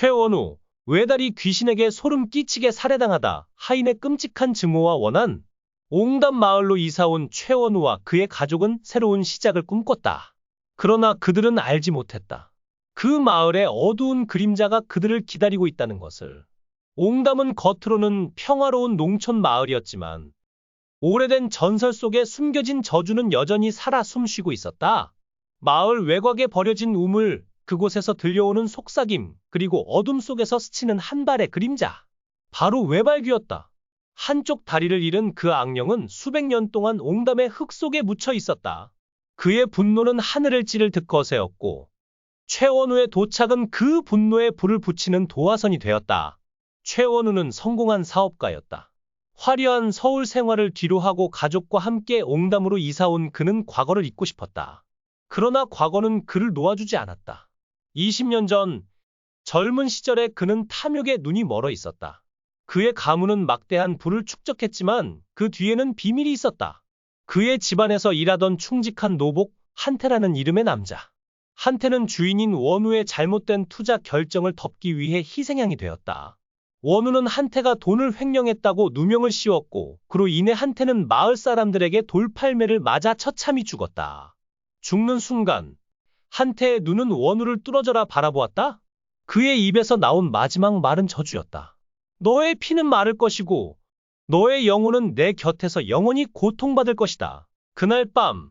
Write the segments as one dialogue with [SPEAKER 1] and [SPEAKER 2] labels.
[SPEAKER 1] 최원우, 외다리 귀신에게 소름 끼치게 살해당하다. 하인의 끔찍한 증오와 원한. 옹담 마을로 이사온 최원우와 그의 가족은 새로운 시작을 꿈꿨다. 그러나 그들은 알지 못했다. 그 마을에 어두운 그림자가 그들을 기다리고 있다는 것을. 옹담은 겉으로는 평화로운 농촌 마을이었지만 오래된 전설 속에 숨겨진 저주는 여전히 살아 숨쉬고 있었다. 마을 외곽에 버려진 우물, 그곳에서 들려오는 속삭임, 그리고 어둠 속에서 스치는 한 발의 그림자. 바로 외발귀였다. 한쪽 다리를 잃은 그 악령은 수백 년 동안 옹담의 흙 속에 묻혀 있었다. 그의 분노는 하늘을 찌를 듯 거세었고 최원우의 도착은 그 분노에 불을 붙이는 도화선이 되었다. 최원우는 성공한 사업가였다. 화려한 서울 생활을 뒤로하고 가족과 함께 옹담으로 이사온 그는 과거를 잊고 싶었다. 그러나 과거는 그를 놓아주지 않았다. 20년 전, 젊은 시절에 그는 탐욕에 눈이 멀어 있었다. 그의 가문은 막대한 부를 축적했지만 그 뒤에는 비밀이 있었다. 그의 집안에서 일하던 충직한 노복, 한태라는 이름의 남자. 한태는 주인인 원우의 잘못된 투자 결정을 덮기 위해 희생양이 되었다. 원우는 한태가 돈을 횡령했다고 누명을 씌웠고 그로 인해 한태는 마을 사람들에게 돌팔매를 맞아 처참히 죽었다. 죽는 순간 한태의 눈은 원우를 뚫어져라 바라보았다. 그의 입에서 나온 마지막 말은 저주였다. 너의 피는 마를 것이고 너의 영혼은 내 곁에서 영원히 고통받을 것이다. 그날 밤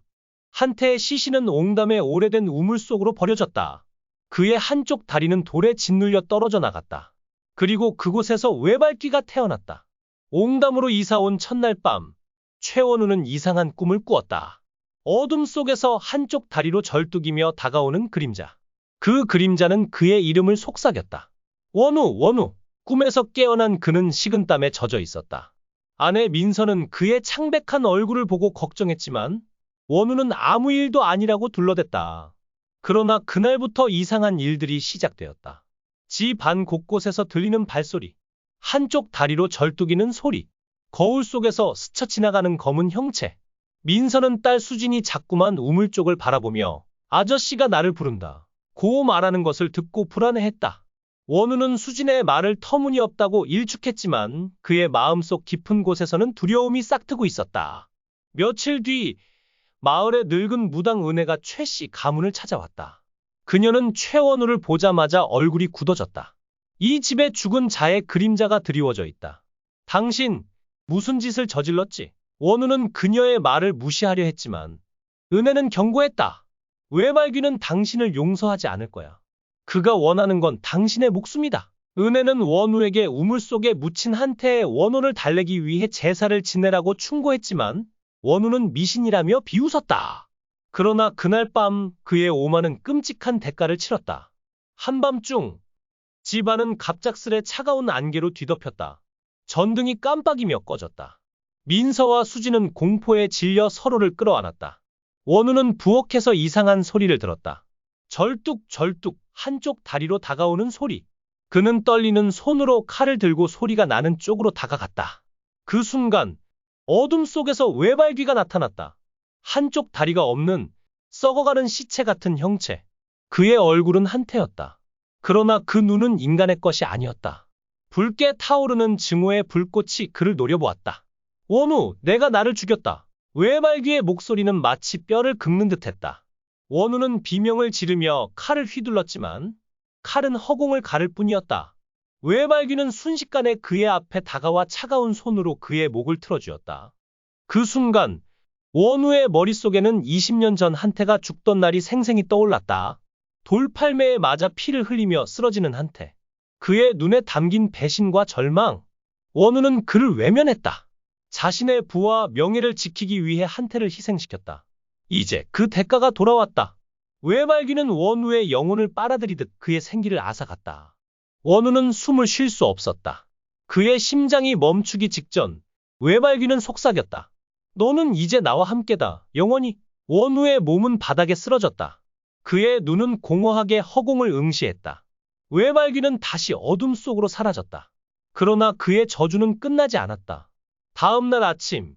[SPEAKER 1] 한태의 시신은 옹담의 오래된 우물 속으로 버려졌다. 그의 한쪽 다리는 돌에 짓눌려 떨어져 나갔다. 그리고 그곳에서 외발귀가 태어났다. 옹담으로 이사온 첫날 밤, 최원우는 이상한 꿈을 꾸었다. 어둠 속에서 한쪽 다리로 절뚝이며 다가오는 그림자. 그 그림자는 그의 이름을 속삭였다. 원우, 원우. 꿈에서 깨어난 그는 식은땀에 젖어 있었다. 아내 민서는 그의 창백한 얼굴을 보고 걱정했지만 원우는 아무 일도 아니라고 둘러댔다. 그러나 그날부터 이상한 일들이 시작되었다. 집 안 곳곳에서 들리는 발소리, 한쪽 다리로 절뚝이는 소리, 거울 속에서 스쳐 지나가는 검은 형체. 민서는 딸 수진이 자꾸만 우물 쪽을 바라보며 아저씨가 나를 부른다 고 말하는 것을 듣고 불안해했다. 원우는 수진의 말을 터무니없다고 일축했지만 그의 마음속 깊은 곳에서는 두려움이 싹트고 있었다. 며칠 뒤 마을의 늙은 무당 은혜가 최씨 가문을 찾아왔다. 그녀는 최원우를 보자마자 얼굴이 굳어졌다. 이 집에 죽은 자의 그림자가 드리워져 있다. 당신 무슨 짓을 저질렀지? 원우는 그녀의 말을 무시하려 했지만 은혜는 경고했다. 외발귀는 당신을 용서하지 않을 거야. 그가 원하는 건 당신의 목숨이다. 은혜는 원우에게 우물 속에 묻힌 한태의 원혼을 달래기 위해 제사를 지내라고 충고했지만 원우는 미신이라며 비웃었다. 그러나 그날 밤 그의 오만은 끔찍한 대가를 치렀다. 한밤중 집안은 갑작스레 차가운 안개로 뒤덮였다. 전등이 깜빡이며 꺼졌다. 민서와 수지는 공포에 질려 서로를 끌어안았다. 원우는 부엌에서 이상한 소리를 들었다. 절뚝절뚝 한쪽 다리로 다가오는 소리. 그는 떨리는 손으로 칼을 들고 소리가 나는 쪽으로 다가갔다. 그 순간 어둠 속에서 외발귀가 나타났다. 한쪽 다리가 없는 썩어가는 시체 같은 형체. 그의 얼굴은 한태였다. 그러나 그 눈은 인간의 것이 아니었다. 붉게 타오르는 증오의 불꽃이 그를 노려보았다. 원우, 내가 나를 죽였다. 외발귀의 목소리는 마치 뼈를 긁는 듯했다. 원우는 비명을 지르며 칼을 휘둘렀지만 칼은 허공을 가를 뿐이었다. 외발귀는 순식간에 그의 앞에 다가와 차가운 손으로 그의 목을 틀어주었다. 그 순간 원우의 머릿속에는 20년 전 한태가 죽던 날이 생생히 떠올랐다. 돌팔매에 맞아 피를 흘리며 쓰러지는 한태. 그의 눈에 담긴 배신과 절망. 원우는 그를 외면했다. 자신의 부와 명예를 지키기 위해 한태를 희생시켰다. 이제 그 대가가 돌아왔다. 외발귀는 원우의 영혼을 빨아들이듯 그의 생기를 앗아갔다. 원우는 숨을 쉴 수 없었다. 그의 심장이 멈추기 직전 외발귀는 속삭였다. 너는 이제 나와 함께다. 영원히. 원우의 몸은 바닥에 쓰러졌다. 그의 눈은 공허하게 허공을 응시했다. 외발귀는 다시 어둠 속으로 사라졌다. 그러나 그의 저주는 끝나지 않았다. 다음 날 아침,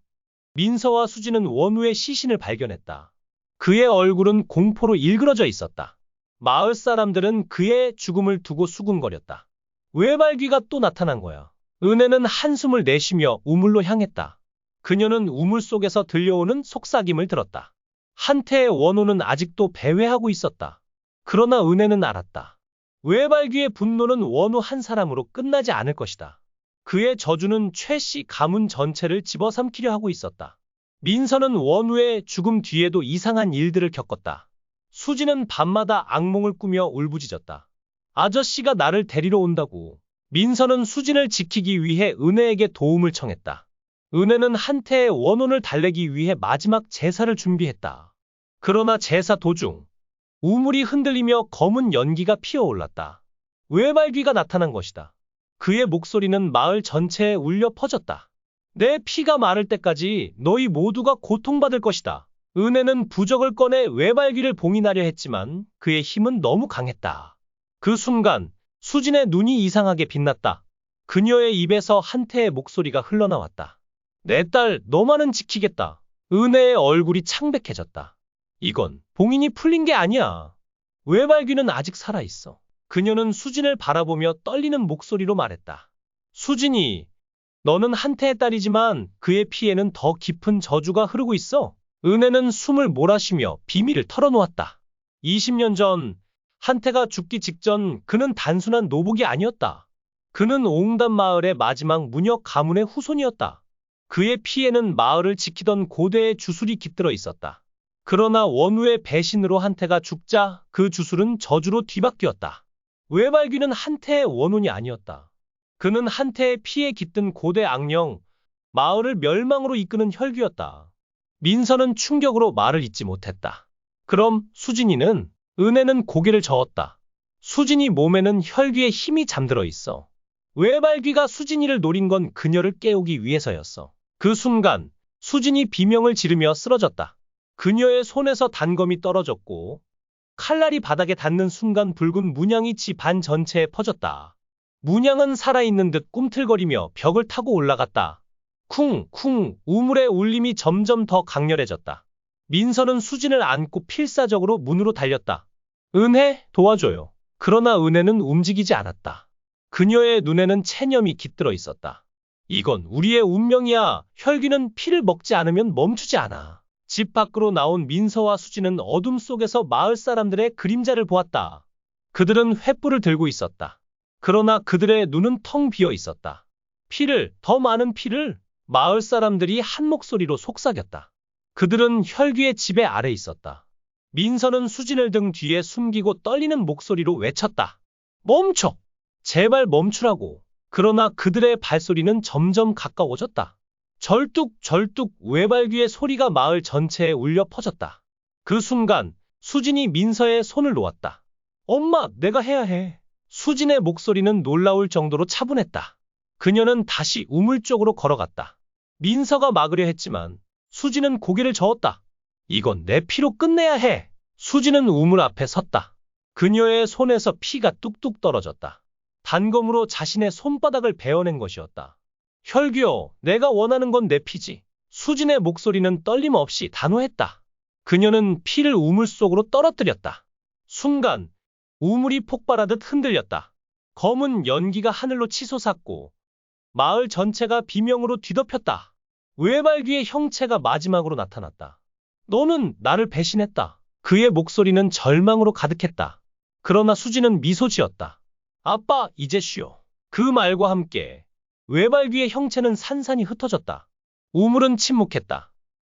[SPEAKER 1] 민서와 수지는 원우의 시신을 발견했다. 그의 얼굴은 공포로 일그러져 있었다. 마을 사람들은 그의 죽음을 두고 수군거렸다. 외발귀가 또 나타난 거야. 은혜는 한숨을 내쉬며 우물로 향했다. 그녀는 우물 속에서 들려오는 속삭임을 들었다. 한태의 원호는 아직도 배회하고 있었다. 그러나 은혜는 알았다. 외발귀의 분노는 원호 한 사람으로 끝나지 않을 것이다. 그의 저주는 최씨 가문 전체를 집어삼키려 하고 있었다. 민서는 원우의 죽음 뒤에도 이상한 일들을 겪었다. 수지는 밤마다 악몽을 꾸며 울부짖었다. 아저씨가 나를 데리러 온다고. 민서는 수진을 지키기 위해 은혜에게 도움을 청했다. 은혜는 한태의 원혼을 달래기 위해 마지막 제사를 준비했다. 그러나 제사 도중 우물이 흔들리며 검은 연기가 피어올랐다. 외발귀가 나타난 것이다. 그의 목소리는 마을 전체에 울려 퍼졌다. 내 피가 마를 때까지 너희 모두가 고통받을 것이다. 은혜는 부적을 꺼내 외발귀를 봉인하려 했지만 그의 힘은 너무 강했다. 그 순간 수진의 눈이 이상하게 빛났다. 그녀의 입에서 한태의 목소리가 흘러나왔다. 내 딸, 너만은 지키겠다. 은혜의 얼굴이 창백해졌다. 이건 봉인이 풀린 게 아니야. 외발귀는 아직 살아있어. 그녀는 수진을 바라보며 떨리는 목소리로 말했다. 수진이, 너는 한태의 딸이지만 그의 피에는 더 깊은 저주가 흐르고 있어. 은혜는 숨을 몰아쉬며 비밀을 털어놓았다. 20년 전 한태가 죽기 직전 그는 단순한 노복이 아니었다. 그는 옹단 마을의 마지막 무녀 가문의 후손이었다. 그의 피에는 마을을 지키던 고대의 주술이 깃들어 있었다. 그러나 원우의 배신으로 한태가 죽자 그 주술은 저주로 뒤바뀌었다. 외발귀는 한태의 원혼이 아니었다. 그는 한태의 피에 깃든 고대 악령, 마을을 멸망으로 이끄는 혈귀였다. 민서는 충격으로 말을 잇지 못했다. 그럼 수진이는? 은혜는 고개를 저었다. 수진이 몸에는 혈귀의 힘이 잠들어 있어. 외발귀가 수진이를 노린 건 그녀를 깨우기 위해서였어. 그 순간 수진이 비명을 지르며 쓰러졌다. 그녀의 손에서 단검이 떨어졌고 칼날이 바닥에 닿는 순간 붉은 문양이 집 안 전체에 퍼졌다. 문양은 살아있는 듯 꿈틀거리며 벽을 타고 올라갔다. 쿵쿵 우물의 울림이 점점 더 강렬해졌다. 민서는 수진을 안고 필사적으로 문으로 달렸다. 은혜, 도와줘요. 그러나 은혜는 움직이지 않았다. 그녀의 눈에는 체념이 깃들어 있었다. 이건 우리의 운명이야. 혈귀는 피를 먹지 않으면 멈추지 않아. 집 밖으로 나온 민서와 수진은 어둠 속에서 마을 사람들의 그림자를 보았다. 그들은 횃불을 들고 있었다. 그러나 그들의 눈은 텅 비어 있었다. 피를, 더 많은 피를. 마을 사람들이 한 목소리로 속삭였다. 그들은 혈귀의 지배 아래 있었다. 민서는 수진을 등 뒤에 숨기고 떨리는 목소리로 외쳤다. 멈춰! 제발 멈추라고. 그러나 그들의 발소리는 점점 가까워졌다. 절뚝절뚝 외발귀의 소리가 마을 전체에 울려 퍼졌다. 그 순간 수진이 민서의 손을 놓았다. 엄마, 내가 해야 해. 수진의 목소리는 놀라울 정도로 차분했다. 그녀는 다시 우물 쪽으로 걸어갔다. 민서가 막으려 했지만 수진은 고개를 저었다. 이건 내 피로 끝내야 해. 수진은 우물 앞에 섰다. 그녀의 손에서 피가 뚝뚝 떨어졌다. 단검으로 자신의 손바닥을 베어낸 것이었다. 혈귀여, 내가 원하는 건 내 피지. 수진의 목소리는 떨림 없이 단호했다. 그녀는 피를 우물 속으로 떨어뜨렸다. 순간 우물이 폭발하듯 흔들렸다. 검은 연기가 하늘로 치솟았고 마을 전체가 비명으로 뒤덮였다. 외발귀의 형체가 마지막으로 나타났다. 너는 나를 배신했다. 그의 목소리는 절망으로 가득했다. 그러나 수진은 미소 지었다. 아빠, 이제 쉬어. 그 말과 함께 외발귀의 형체는 산산이 흩어졌다. 우물은 침묵했다.